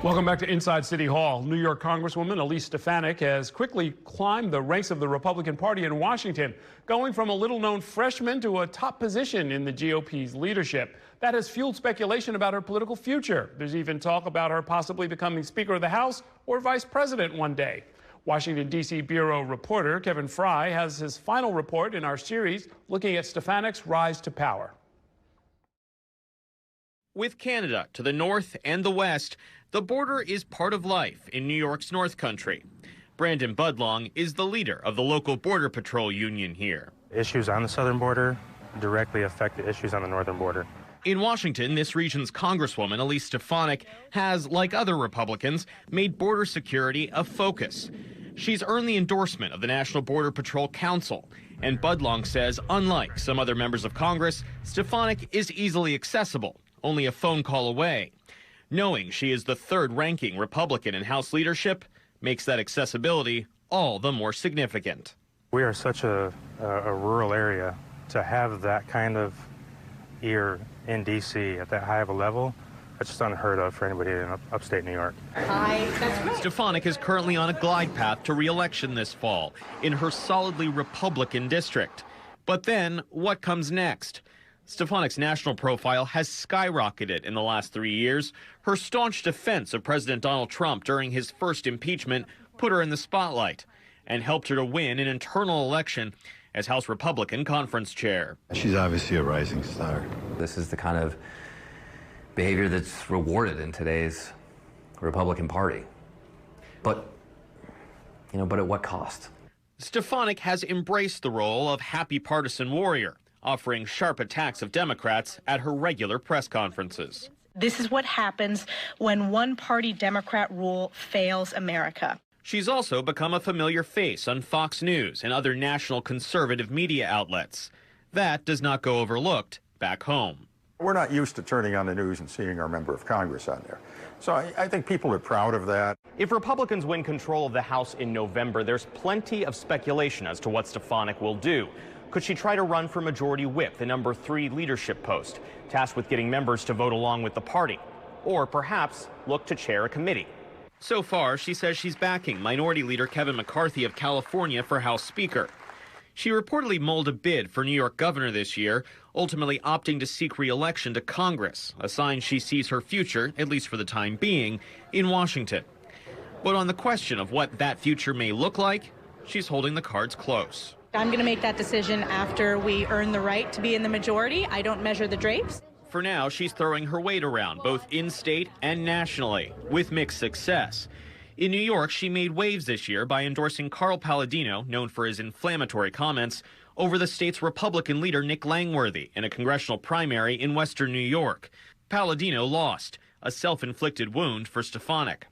Welcome back to Inside City Hall. New York Congresswoman Elise Stefanik has quickly climbed the ranks of the Republican Party in Washington, going from a little-known freshman to a top position in the GOP's leadership. That has fueled speculation about her political future. There's even talk about her possibly becoming Speaker of the House or Vice President one day. Washington, D.C. Bureau reporter Kevin Frey has his final report in our series looking at Stefanik's rise to power. With Canada to the north and the west, the border is part of life in New York's North Country. Brandon Budlong is the leader of the local Border Patrol union here. Issues on the southern border directly affect the issues on the northern border. In Washington, this region's Congresswoman Elise Stefanik has, like other Republicans, made border security a focus. She's earned the endorsement of the National Border Patrol Council, and Budlong says, unlike some other members of Congress, Stefanik is easily accessible, only a phone call away. Knowing she is the third-ranking Republican in House leadership makes that accessibility all the more significant. We are such a rural area. To have that kind of ear in D.C. at that high of a level, that's just unheard of for anybody in upstate New York. Hi, that's right. Stefanik is currently on a glide path to re-election this fall in her solidly Republican district. But then, what comes next? Stefanik's national profile has skyrocketed in the last 3 years. Her staunch defense of President Donald Trump during his first impeachment put her in the spotlight and helped her to win an internal election as House Republican Conference Chair. She's obviously a rising star. This is the kind of behavior that's rewarded in today's Republican Party. But at what cost? Stefanik has embraced the role of happy partisan warrior, offering sharp attacks of Democrats at her regular press conferences. This is what happens when one-party Democrat rule fails America. She's also become a familiar face on Fox News and other national conservative media outlets. That does not go overlooked back home. We're not used to turning on the news and seeing our member of Congress on there. So I think people are proud of that. If Republicans win control of the House in November, there's plenty of speculation as to what Stefanik will do. Could she try to run for Majority Whip, the number 3 leadership post, tasked with getting members to vote along with the party? Or perhaps look to chair a committee? So far, she says she's backing Minority Leader Kevin McCarthy of California for House Speaker. She reportedly mulled a bid for New York governor this year, ultimately opting to seek re-election to Congress, a sign she sees her future, at least for the time being, in Washington. But on the question of what that future may look like, she's holding the cards close. I'm going to make that decision after we earn the right to be in the majority. I don't measure the drapes. For now, she's throwing her weight around, both in-state and nationally, with mixed success. In New York, she made waves this year by endorsing Carl Palladino, known for his inflammatory comments, over the state's Republican leader Nick Langworthy in a congressional primary in western New York. Palladino lost, a self-inflicted wound for Stefanik.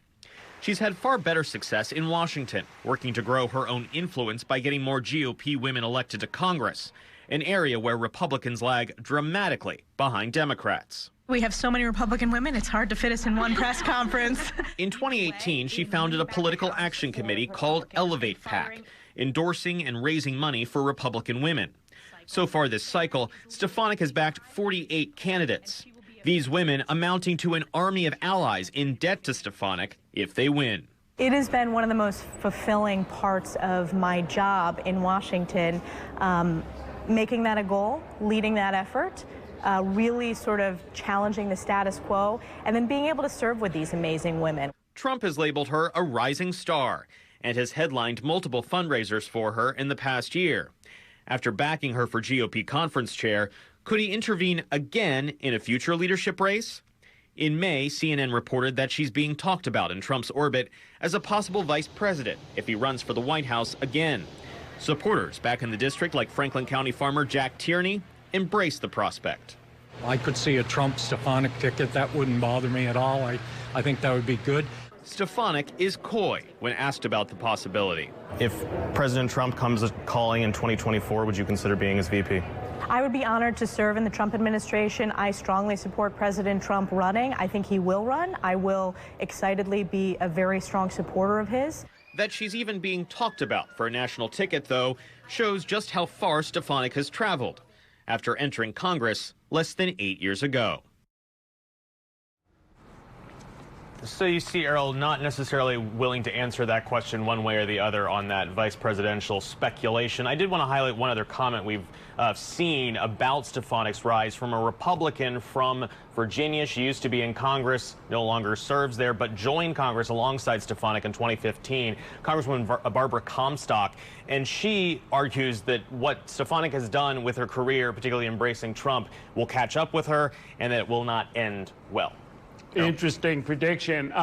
She's had far better success in Washington, working to grow her own influence by getting more GOP women elected to Congress, an area where Republicans lag dramatically behind Democrats. We have so many Republican women, it's hard to fit us in one press conference. In 2018, she founded a political action committee called Elevate PAC, endorsing and raising money for Republican women. So far this cycle, Stefanik has backed 48 candidates. These women amounting to an army of allies in debt to Stefanik if they win. It has been one of the most fulfilling parts of my job in Washington, making that a goal, leading that effort, really sort of challenging the status quo, and then being able to serve with these amazing women. Trump has labeled her a rising star and has headlined multiple fundraisers for her in the past year. After backing her for GOP conference chair, could he intervene again in a future leadership race? In May, CNN reported that she's being talked about in Trump's orbit as a possible vice president if he runs for the White House again. Supporters back in the district, like Franklin County farmer Jack Tierney, embrace the prospect. I could see a Trump-Stefanik ticket. That wouldn't bother me at all. I think that would be good. Stefanik is coy when asked about the possibility. If President Trump comes calling in 2024, would you consider being his VP? I would be honored to serve in the Trump administration. I strongly support President Trump running. I think he will run. I will excitedly be a very strong supporter of his. That she's even being talked about for a national ticket, though, shows just how far Stefanik has traveled after entering Congress less than 8 years ago. So you see, Errol, not necessarily willing to answer that question one way or the other on that vice presidential speculation. I did want to highlight one other comment we've seen about Stefanik's rise from a Republican from Virginia. She used to be in Congress, no longer serves there, but joined Congress alongside Stefanik in 2015, Congresswoman Barbara Comstock. And she argues that what Stefanik has done with her career, particularly embracing Trump, will catch up with her and that it will not end well. Interesting prediction.